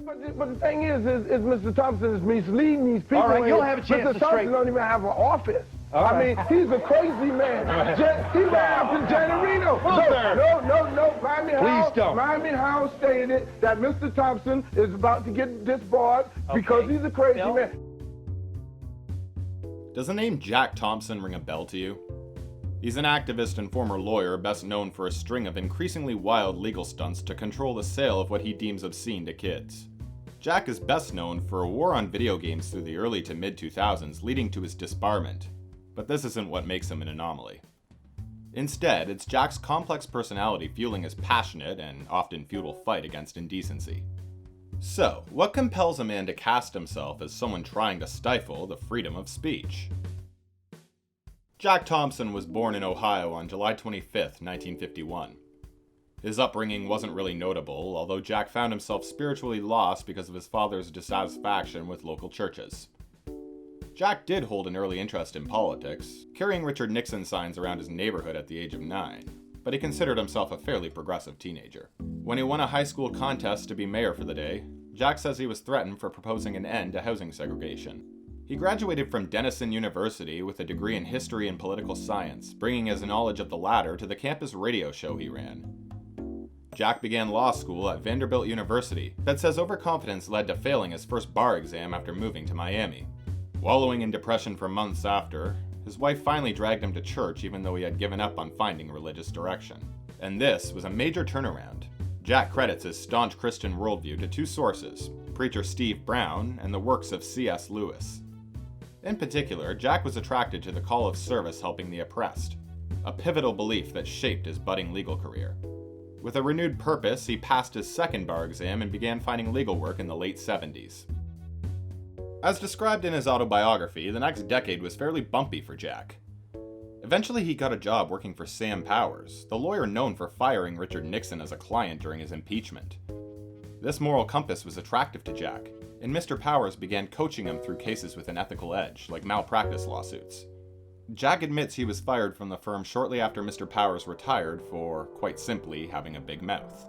But the thing is Mr. Thompson is misleading these people. All right, you'll have a chance Mr. to Thompson straighten. don't even have an office. All right. I mean, he's a crazy man. He ran after Janet Reno. No. Miami House stated that Mr. Thompson is about to get disbarred because he's a crazy man. Does the name Jack Thompson ring a bell to you? He's an activist and former lawyer best known for a string of increasingly wild legal stunts to control the sale of what he deems obscene to kids. Jack is best known for a war on video games through the early to mid-2000s, leading to his disbarment. But this isn't what makes him an anomaly. Instead, it's Jack's complex personality fueling his passionate and often futile fight against indecency. So, what compels a man to cast himself as someone trying to stifle the freedom of speech? Jack Thompson was born in Ohio on July 25, 1951. His upbringing wasn't really notable, although Jack found himself spiritually lost because of his father's dissatisfaction with local churches. Jack did hold an early interest in politics, carrying Richard Nixon signs around his neighborhood at the age of 9, but he considered himself a fairly progressive teenager. When he won a high school contest to be mayor for the day, Jack says he was threatened for proposing an end to housing segregation. He graduated from Denison University with a degree in history and political science, bringing his knowledge of the latter to the campus radio show he ran. Jack began law school at Vanderbilt University, but says overconfidence led to failing his first bar exam after moving to Miami. Wallowing in depression for months after, his wife finally dragged him to church even though he had given up on finding religious direction. And this was a major turnaround. Jack credits his staunch Christian worldview to two sources, preacher Steve Brown and the works of C.S. Lewis. In particular, Jack was attracted to the call of service helping the oppressed, a pivotal belief that shaped his budding legal career. With a renewed purpose, he passed his second bar exam and began finding legal work in the late 70s. As described in his autobiography, the next decade was fairly bumpy for Jack. Eventually he got a job working for Sam Powers, the lawyer known for firing Richard Nixon as a client during his impeachment. This moral compass was attractive to Jack, and Mr. Powers began coaching him through cases with an ethical edge, like malpractice lawsuits. Jack admits he was fired from the firm shortly after Mr. Powers retired for, quite simply, having a big mouth.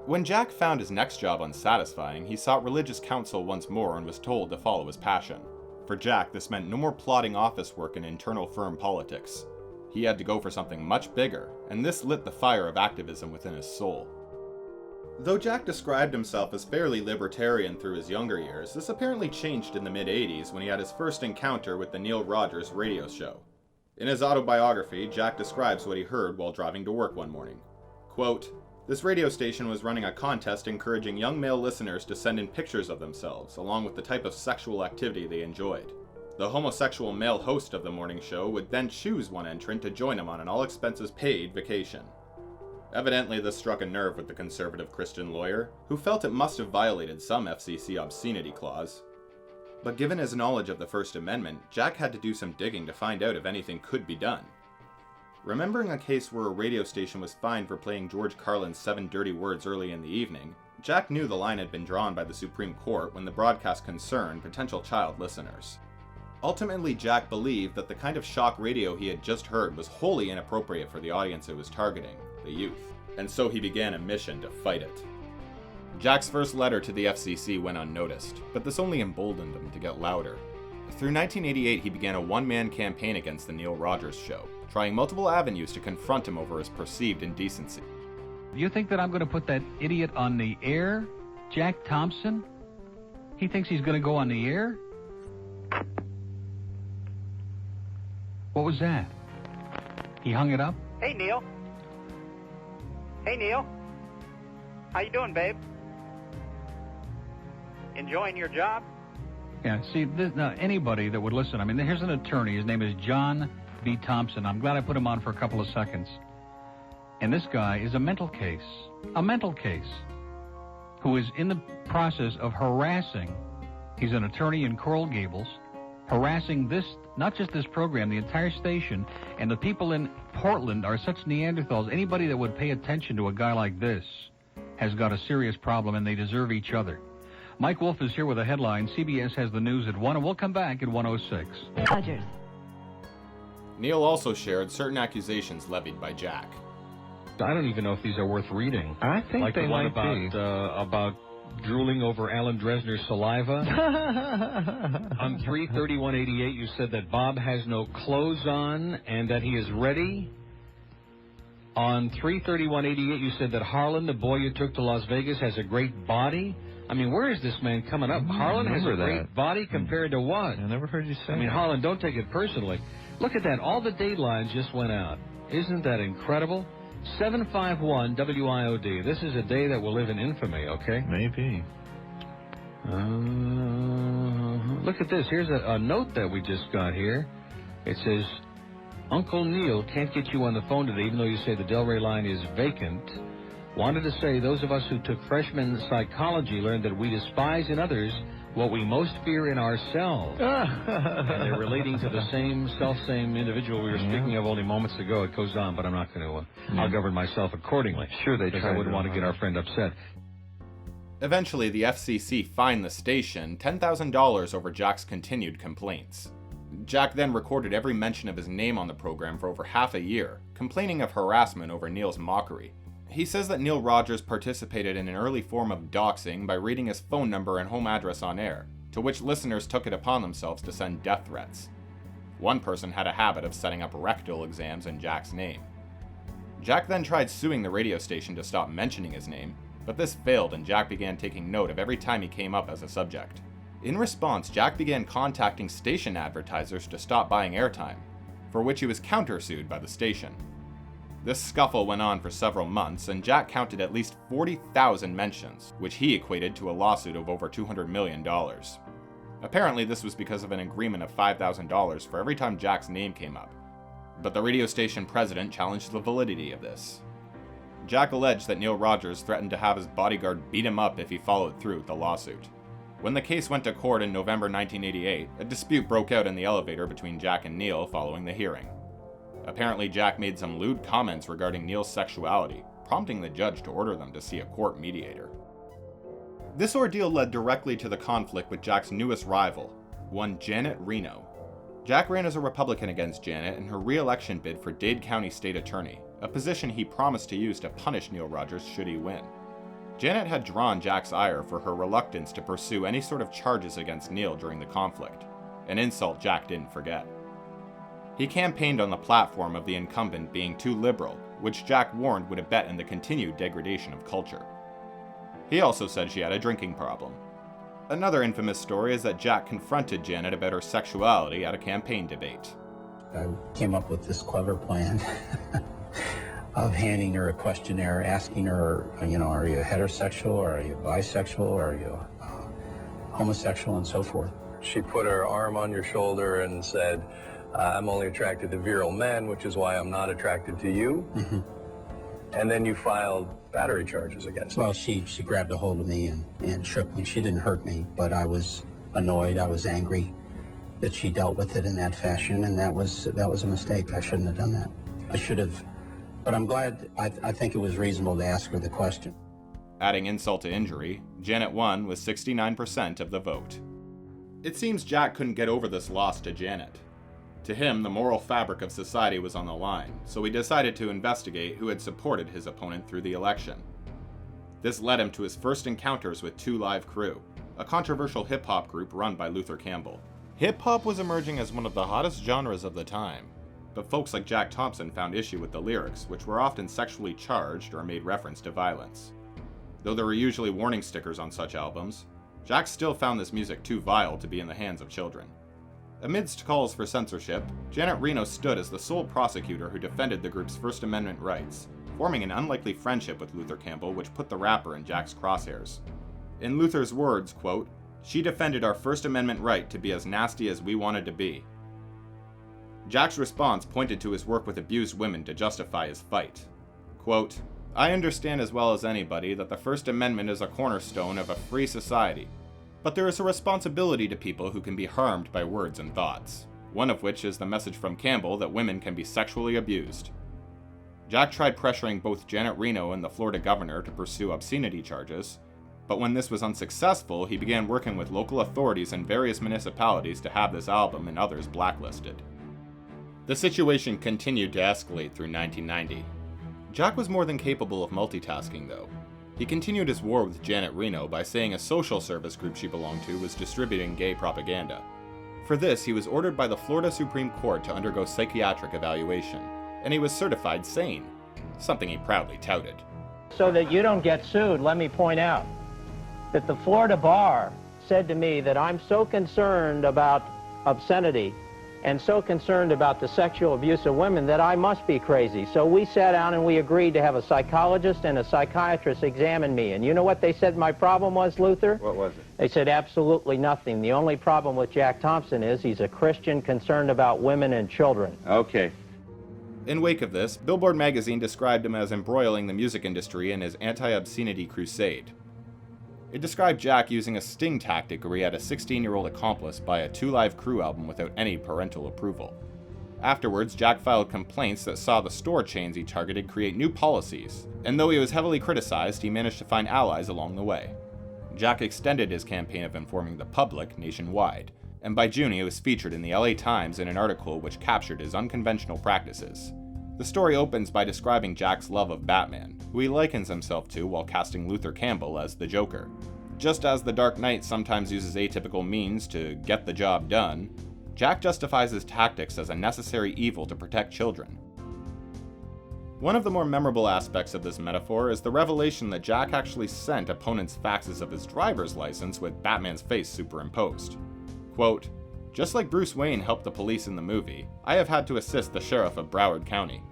When Jack found his next job unsatisfying, he sought religious counsel once more and was told to follow his passion. For Jack, this meant no more plodding office work and internal firm politics. He had to go for something much bigger, and this lit the fire of activism within his soul. Though Jack described himself as fairly libertarian through his younger years, this apparently changed in the mid-80s when he had his first encounter with the Neil Rogers radio show. In his autobiography, Jack describes what he heard while driving to work one morning. Quote, "This radio station was running a contest encouraging young male listeners to send in pictures of themselves, along with the type of sexual activity they enjoyed. The homosexual male host of the morning show would then choose one entrant to join him on an all-expenses-paid vacation." Evidently, this struck a nerve with the conservative Christian lawyer, who felt it must have violated some FCC obscenity clause. But given his knowledge of the First Amendment, Jack had to do some digging to find out if anything could be done. Remembering a case where a radio station was fined for playing George Carlin's 7 Dirty Words early in the evening, Jack knew the line had been drawn by the Supreme Court when the broadcast concerned potential child listeners. Ultimately, Jack believed that the kind of shock radio he had just heard was wholly inappropriate for the audience it was targeting, the youth, and so he began a mission to fight it. Jack's first letter to the FCC went unnoticed, but this only emboldened him to get louder. Through 1988, he began a one-man campaign against the Neil Rogers show, trying multiple avenues to confront him over his perceived indecency. You think that I'm going to put that idiot on the air? Jack Thompson? He thinks he's going to go on the air? What was that? He hung it up? Hey, Neil. Hey, Neil. How you doing, babe? Enjoying your job? Yeah, see, now, anybody that would listen, I mean, here's an attorney. His name is John B. Thompson. I'm glad I put him on for a couple of seconds. And this guy is a mental case, who is in the process of harassing, he's an attorney in Coral Gables, harassing this, not just this program, the entire station, and the people in Portland are such Neanderthals. Anybody that would pay attention to a guy like this has got a serious problem, and they deserve each other. Mike Wolf is here with a headline. CBS has the news at 1, and we'll come back at 1:06. Rogers. Neil also shared certain accusations levied by Jack. I don't even know if these are worth reading. I think like they the one might about drooling over Alan Dresner's saliva. On 3/31/88, you said that Bob has no clothes on and that he is ready. On 3/31/88, you said that Harlan, the boy you took to Las Vegas, has a great body. I mean, where is this man coming up? Harlan has a great body compared to what? I never heard you say I mean, that. Harlan, don't take it personally. Look at that. All the date lines just went out. Isn't that incredible? 751 WIOD. This is a day that will live in infamy, okay? Maybe. Look at this. Here's a note that we just got here. It says, Uncle Neil can't get you on the phone today, even though you say the Delray line is vacant. Wanted to say those of us who took freshman psychology learned that we despise in others what we most fear in ourselves. And they're relating to the same individual we were speaking of only moments ago. It goes on, but I'm not going to. I'll govern myself accordingly. Sure, they because tried I wouldn't to want to get our friend upset. Eventually, the FCC fined the station $10,000 over Jack's continued complaints. Jack then recorded every mention of his name on the program for over half a year, complaining of harassment over Neil's mockery. He says that Neil Rogers participated in an early form of doxing by reading his phone number and home address on air, to which listeners took it upon themselves to send death threats. One person had a habit of setting up rectal exams in Jack's name. Jack then tried suing the radio station to stop mentioning his name, but this failed and Jack began taking note of every time he came up as a subject. In response, Jack began contacting station advertisers to stop buying airtime, for which he was countersued by the station. This scuffle went on for several months, and Jack counted at least 40,000 mentions, which he equated to a lawsuit of over $200 million. Apparently, this was because of an agreement of $5,000 for every time Jack's name came up. But the radio station president challenged the validity of this. Jack alleged that Neil Rogers threatened to have his bodyguard beat him up if he followed through with the lawsuit. When the case went to court in November 1988, a dispute broke out in the elevator between Jack and Neil following the hearing. Apparently, Jack made some lewd comments regarding Neil's sexuality, prompting the judge to order them to see a court mediator. This ordeal led directly to the conflict with Jack's newest rival, one Janet Reno. Jack ran as a Republican against Janet in her re-election bid for Dade County State Attorney, a position he promised to use to punish Neil Rogers should he win. Janet had drawn Jack's ire for her reluctance to pursue any sort of charges against Neil during the conflict, an insult Jack didn't forget. He campaigned on the platform of the incumbent being too liberal, which Jack warned would abet in the continued degradation of culture. He also said she had a drinking problem. Another infamous story is that Jack confronted Janet about her sexuality at a campaign debate. I came up with this clever plan of handing her a questionnaire, asking her, are you heterosexual, or are you bisexual, or are you homosexual, and so forth. She put her arm on your shoulder and said, I'm only attracted to virile men, which is why I'm not attracted to you. Mm-hmm. And then you filed battery charges against her. Well, she grabbed a hold of me and shook me. She didn't hurt me, but I was annoyed. I was angry that she dealt with it in that fashion, and that was a mistake. I shouldn't have done that. I should have, but I'm glad. I think it was reasonable to ask her the question. Adding insult to injury, Janet won with 69% of the vote. It seems Jack couldn't get over this loss to Janet. To him, the moral fabric of society was on the line, so he decided to investigate who had supported his opponent through the election. This led him to his first encounters with Two Live Crew, a controversial hip-hop group run by Luther Campbell. Hip-hop was emerging as one of the hottest genres of the time, but folks like Jack Thompson found issue with the lyrics, which were often sexually charged or made reference to violence. Though there were usually warning stickers on such albums, Jack still found this music too vile to be in the hands of children. Amidst calls for censorship, Janet Reno stood as the sole prosecutor who defended the group's First Amendment rights, forming an unlikely friendship with Luther Campbell which put the rapper in Jack's crosshairs. In Luther's words, quote, "She defended our First Amendment right to be as nasty as we wanted to be." Jack's response pointed to his work with abused women to justify his fight. Quote, "I understand as well as anybody that the First Amendment is a cornerstone of a free society. But there is a responsibility to people who can be harmed by words and thoughts, one of which is the message from Campbell that women can be sexually abused." Jack tried pressuring both Janet Reno and the Florida governor to pursue obscenity charges, but when this was unsuccessful, he began working with local authorities in various municipalities to have this album and others blacklisted. The situation continued to escalate through 1990. Jack was more than capable of multitasking, though. He continued his war with Janet Reno by saying a social service group she belonged to was distributing gay propaganda. For this, he was ordered by the Florida Supreme Court to undergo psychiatric evaluation, and he was certified sane, something he proudly touted. So that you don't get sued, let me point out that the Florida bar said to me that I'm so concerned about obscenity and so concerned about the sexual abuse of women that I must be crazy. So we sat down and we agreed to have a psychologist and a psychiatrist examine me. And you know what they said my problem was, Luther? What was it? They said absolutely nothing. The only problem with Jack Thompson is he's a Christian concerned about women and children. Okay. In wake of this, Billboard magazine described him as embroiling the music industry in his anti-obscenity crusade. It described Jack using a sting tactic where he had a 16-year-old accomplice buy a 2 Live Crew album without any parental approval. Afterwards, Jack filed complaints that saw the store chains he targeted create new policies, and though he was heavily criticized, he managed to find allies along the way. Jack extended his campaign of informing the public nationwide, and by June he was featured in the LA Times in an article which captured his unconventional practices. The story opens by describing Jack's love of Batman, who he likens himself to while casting Luther Campbell as the Joker. Just as the Dark Knight sometimes uses atypical means to get the job done, Jack justifies his tactics as a necessary evil to protect children. One of the more memorable aspects of this metaphor is the revelation that Jack actually sent opponents faxes of his driver's license with Batman's face superimposed. Quote, "Just like Bruce Wayne helped the police in the movie, I have had to assist the sheriff of Broward County."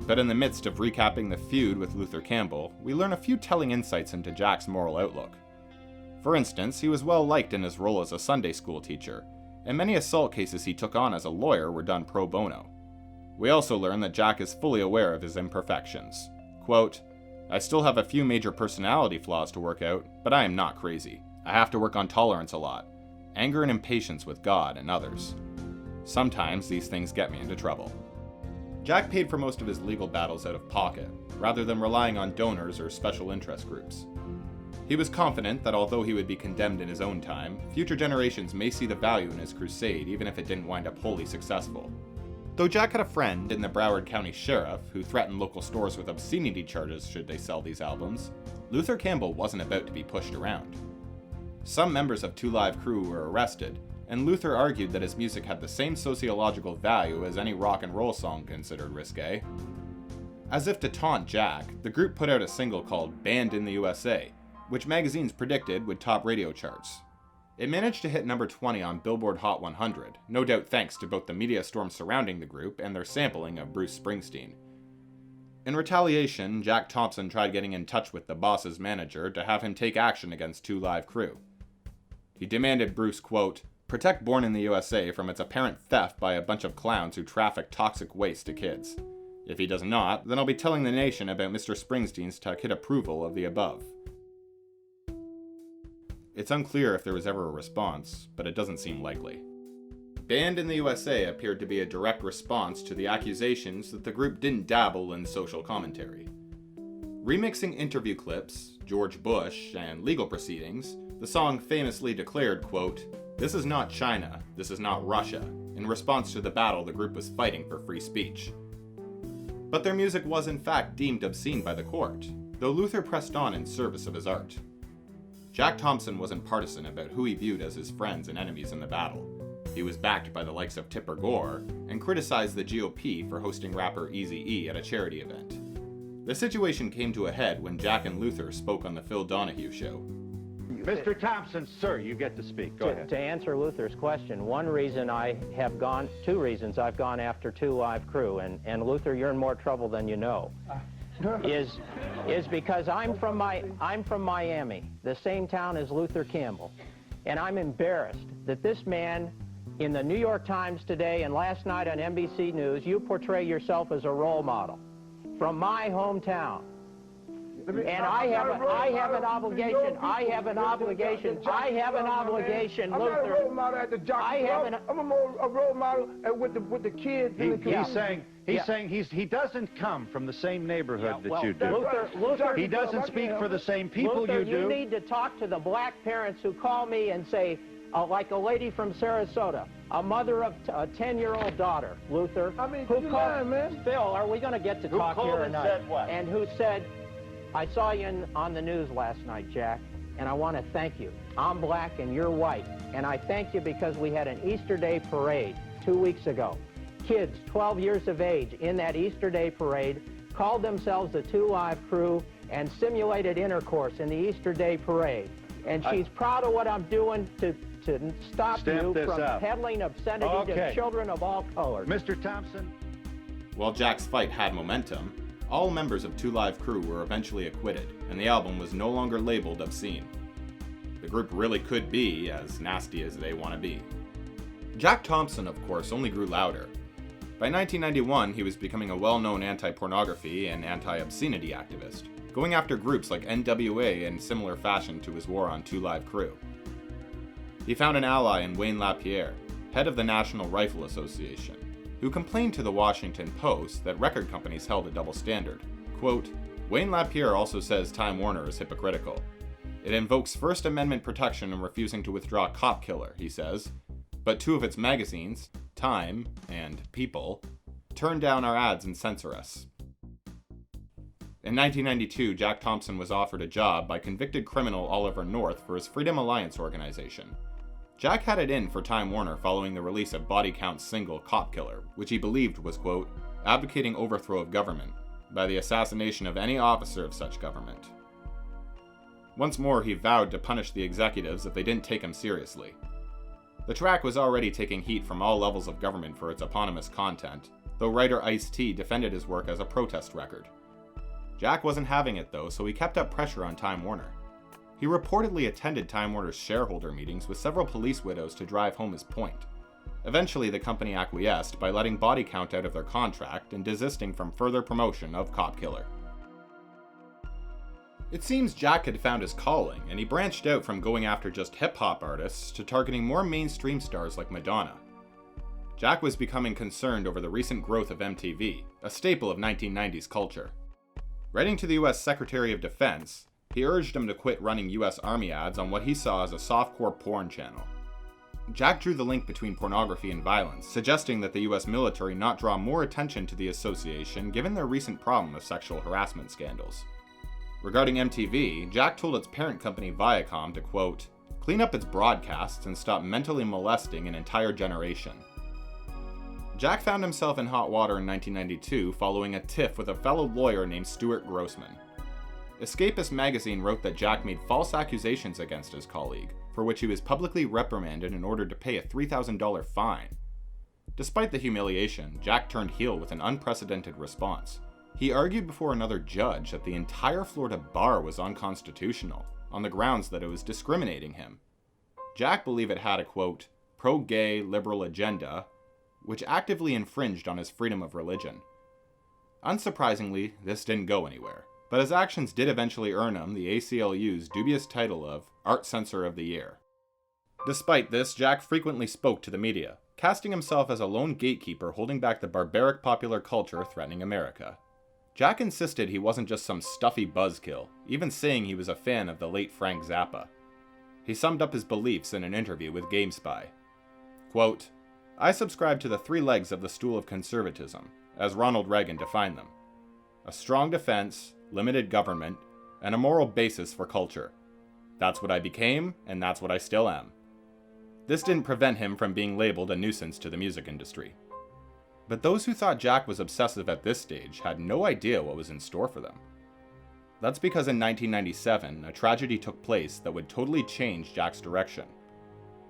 But in the midst of recapping the feud with Luther Campbell, we learn a few telling insights into Jack's moral outlook. For instance, he was well liked in his role as a Sunday school teacher, and many assault cases he took on as a lawyer were done pro bono. We also learn that Jack is fully aware of his imperfections. Quote, "I still have a few major personality flaws to work out, but I am not crazy. I have to work on tolerance a lot, anger and impatience with God and others. Sometimes these things get me into trouble." Jack paid for most of his legal battles out of pocket, rather than relying on donors or special interest groups. He was confident that although he would be condemned in his own time, future generations may see the value in his crusade even if it didn't wind up wholly successful. Though Jack had a friend in the Broward County Sheriff who threatened local stores with obscenity charges should they sell these albums, Luther Campbell wasn't about to be pushed around. Some members of 2 Live Crew were arrested, and Luther argued that his music had the same sociological value as any rock and roll song considered risque. As if to taunt Jack, the group put out a single called Banned in the USA, which magazines predicted would top radio charts. It managed to hit number 20 on Billboard Hot 100, no doubt thanks to both the media storm surrounding the group and their sampling of Bruce Springsteen. In retaliation, Jack Thompson tried getting in touch with the boss's manager to have him take action against 2 Live Crew. He demanded Bruce, quote, "protect Born in the USA from its apparent theft by a bunch of clowns who traffic toxic waste to kids. If he does not, then I'll be telling the nation about Mr. Springsteen's tacit approval of the above." It's unclear if there was ever a response, but it doesn't seem likely. Banned in the USA appeared to be a direct response to the accusations that the group didn't dabble in social commentary. Remixing interview clips, George Bush, and legal proceedings, the song famously declared, quote, "This is not China, this is not Russia," in response to the battle the group was fighting for free speech. But their music was in fact deemed obscene by the court, though Luther pressed on in service of his art. Jack Thompson wasn't partisan about who he viewed as his friends and enemies in the battle. He was backed by the likes of Tipper Gore, and criticized the GOP for hosting rapper Eazy-E at a charity event. The situation came to a head when Jack and Luther spoke on the Phil Donahue Show. Mr. Thompson, sir, you get to speak. Go ahead. To answer Luther's question, two reasons I've gone after 2 Live Crew, and Luther, you're in more trouble than you know, is because I'm from Miami, the same town as Luther Campbell, and I'm embarrassed that this man, in the New York Times today and last night on NBC News, you portray yourself as a role model from my hometown. And I have an obligation, Luther. I'm a role model with the kids in the community. He's saying he doesn't come from the same neighborhood that you do. Luther, he doesn't speak for the same people Luther, you do. You need to talk to the black parents who call me and say, like a lady from Sarasota, a mother of a 10-year-old daughter, Luther, I mean, who called, man. Phil, are we going to get to talk here or not? Said what? And who said, I saw you on the news last night, Jack, and I want to thank you. I'm black and you're white, and I thank you because we had an Easter Day parade 2 weeks ago. Kids 12 years of age in that Easter Day parade called themselves the 2 Live Crew and simulated intercourse in the Easter Day parade. And she's proud of what I'm doing to stop you from peddling obscenity to children of all colors. Mr. Thompson. While Jack's fight had momentum, all members of 2 Live Crew were eventually acquitted, and the album was no longer labeled obscene. The group really could be as nasty as they want to be. Jack Thompson, of course, only grew louder. By 1991, he was becoming a well-known anti-pornography and anti-obscenity activist, going after groups like NWA in similar fashion to his war on 2 Live Crew. He found an ally in Wayne LaPierre, head of the National Rifle Association, who complained to the Washington Post that record companies held a double standard. Quote, Wayne LaPierre also says Time Warner is hypocritical. It invokes First Amendment protection in refusing to withdraw Cop Killer, he says, but 2 of its magazines, Time and People, turn down our ads and censor us. In 1992, Jack Thompson was offered a job by convicted criminal Oliver North for his Freedom Alliance organization. Jack had it in for Time Warner following the release of Body Count's single Cop Killer, which he believed was, quote, advocating overthrow of government by the assassination of any officer of such government. Once more, he vowed to punish the executives if they didn't take him seriously. The track was already taking heat from all levels of government for its eponymous content, though writer Ice-T defended his work as a protest record. Jack wasn't having it though, so he kept up pressure on Time Warner. He reportedly attended Time Warner's shareholder meetings with several police widows to drive home his point. Eventually, the company acquiesced by letting Body Count out of their contract and desisting from further promotion of Cop Killer. It seems Jack had found his calling, and he branched out from going after just hip-hop artists to targeting more mainstream stars like Madonna. Jack was becoming concerned over the recent growth of MTV, a staple of 1990s culture. Writing to the US Secretary of Defense, he urged him to quit running US Army ads on what he saw as a softcore porn channel. Jack drew the link between pornography and violence, suggesting that the US military not draw more attention to the association given their recent problem of sexual harassment scandals. Regarding MTV, Jack told its parent company Viacom to, quote, clean up its broadcasts and stop mentally molesting an entire generation. Jack found himself in hot water in 1992 following a tiff with a fellow lawyer named Stuart Grossman. Escapist magazine wrote that Jack made false accusations against his colleague, for which he was publicly reprimanded in order to pay a $3,000 fine. Despite the humiliation, Jack turned heel with an unprecedented response. He argued before another judge that the entire Florida bar was unconstitutional, on the grounds that it was discriminating him. Jack believed it had a, quote, pro-gay liberal agenda, which actively infringed on his freedom of religion. Unsurprisingly, this didn't go anywhere, but his actions did eventually earn him the ACLU's dubious title of Art Censor of the Year. Despite this, Jack frequently spoke to the media, casting himself as a lone gatekeeper holding back the barbaric popular culture threatening America. Jack insisted he wasn't just some stuffy buzzkill, even saying he was a fan of the late Frank Zappa. He summed up his beliefs in an interview with GameSpy. Quote, I subscribe to the 3 legs of the stool of conservatism, as Ronald Reagan defined them. A strong defense, limited government, and a moral basis for culture. That's what I became, and that's what I still am. This didn't prevent him from being labeled a nuisance to the music industry. But those who thought Jack was obsessive at this stage had no idea what was in store for them. That's because in 1997, a tragedy took place that would totally change Jack's direction.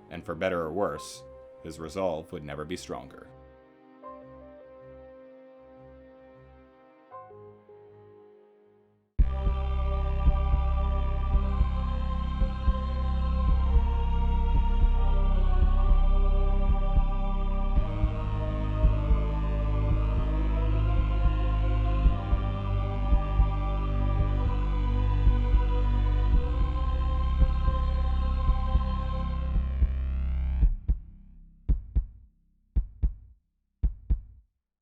And for better or worse, his resolve would never be stronger.